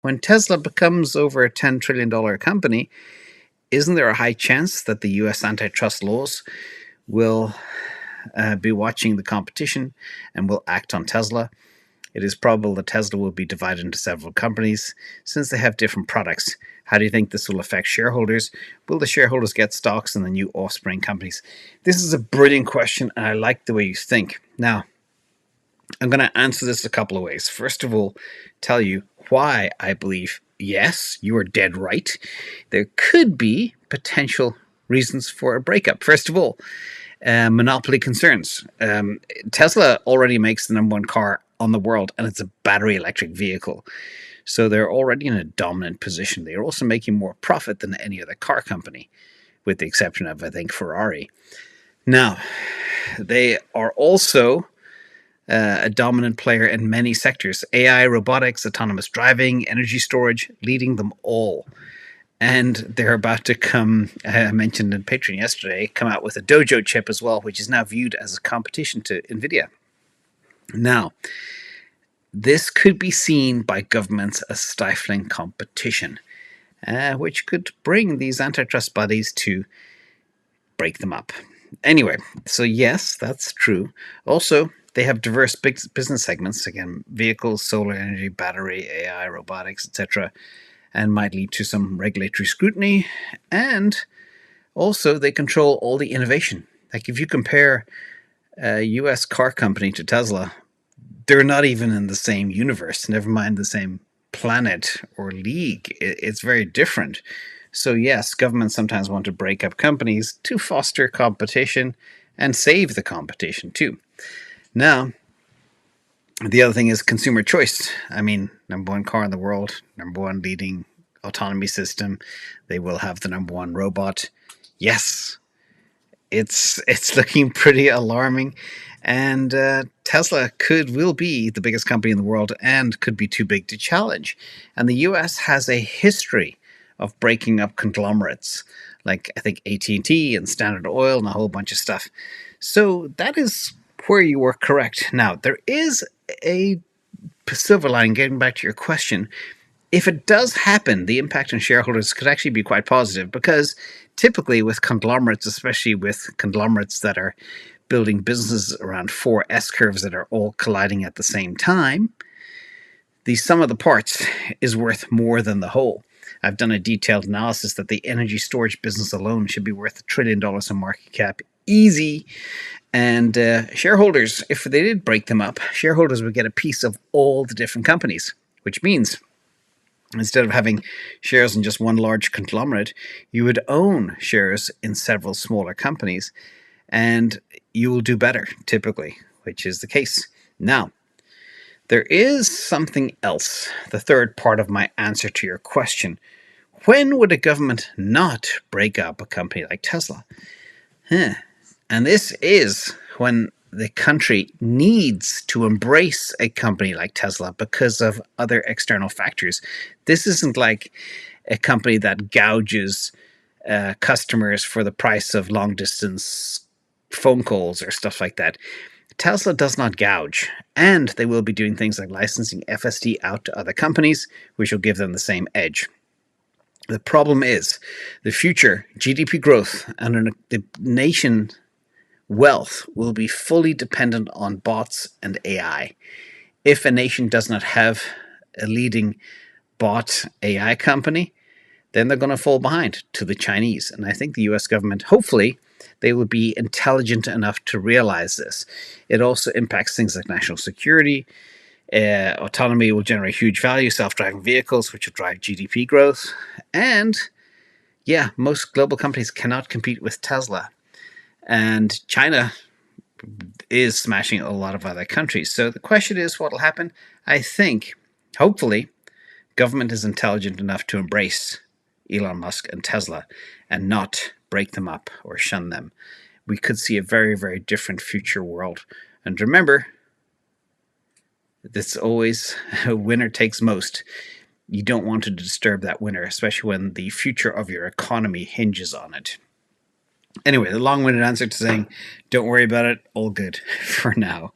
when Tesla becomes over a $10 trillion company, isn't there a high chance that the US antitrust laws will be watching the competition and will act on Tesla? It is probable that Tesla will be divided into several companies since they have different products. How do you think this will affect shareholders? Will the shareholders get stocks in the new offspring companies? This is a brilliant question, and I like the way you think. Now, I'm going to answer this a couple of ways. First of all, tell you why I believe, yes, you are dead right. There could be potential reasons for a breakup. First of all, monopoly concerns. Tesla already makes the number one car on the world, and it's a battery electric vehicle. So they're already in a dominant position. They are also making more profit than any other car company, with the exception of, I think, Ferrari. Now, they are also a dominant player in many sectors: AI, robotics, autonomous driving, energy storage, leading them all. And they're about to come, I mentioned in Patreon yesterday, come out with a Dojo chip as well, which is now viewed as a competition to NVIDIA. Now, this could be seen by governments as stifling competition, which could bring these antitrust bodies to break them up. Anyway, so yes, that's true. Also, they have diverse big business segments, again, vehicles, solar energy, battery, AI, robotics, etc., and might lead to some regulatory scrutiny. And also, they control all the innovation. Like if you compare a US car company to Tesla, they're not even in the same universe, never mind the same planet or league. It's very different. So yes, governments sometimes want to break up companies to foster competition and save the competition too. Now, the other thing is consumer choice. I mean, number one car in the world, number one leading autonomy system. They will have the number one robot. Yes, it's looking pretty alarming. And Tesla will be the biggest company in the world and could be too big to challenge. And the US has a history of breaking up conglomerates, like I think AT&T and Standard Oil and a whole bunch of stuff. So that is where you were correct. Now, there is a silver lining, getting back to your question. If it does happen, the impact on shareholders could actually be quite positive, because typically with conglomerates, especially with conglomerates that are building businesses around four S-curves that are all colliding at the same time, the sum of the parts is worth more than the whole. I've done a detailed analysis that the energy storage business alone should be worth $1 trillion in market cap, easy. And shareholders, if they did break them up, shareholders would get a piece of all the different companies, which means instead of having shares in just one large conglomerate, you would own shares in several smaller companies, and you will do better, typically, which is the case. Now, there is something else, the third part of my answer to your question. When would a government not break up a company like Tesla? And this is when the country needs to embrace a company like Tesla because of other external factors. This isn't like a company that gouges customers for the price of long-distance phone calls or stuff like that. Tesla does not gouge, and they will be doing things like licensing FSD out to other companies, which will give them the same edge. The problem is the future GDP growth and the nation wealth will be fully dependent on bots and AI. If a nation does not have a leading bot AI company, then they're going to fall behind to the Chinese. And I think the US government, hopefully, they will be intelligent enough to realize this. It also impacts things like national security. Autonomy will generate huge value, self-driving vehicles, which will drive GDP growth. And yeah, most global companies cannot compete with Tesla. And China is smashing a lot of other countries. So the question is, what will happen? I think, hopefully, government is intelligent enough to embrace Elon Musk and Tesla and not break them up or shun them. We could see a very, very different future world. And remember, it's always a winner takes most. You don't want to disturb that winner, especially when the future of your economy hinges on it. Anyway, the long-winded answer to saying, don't worry about it, all good for now.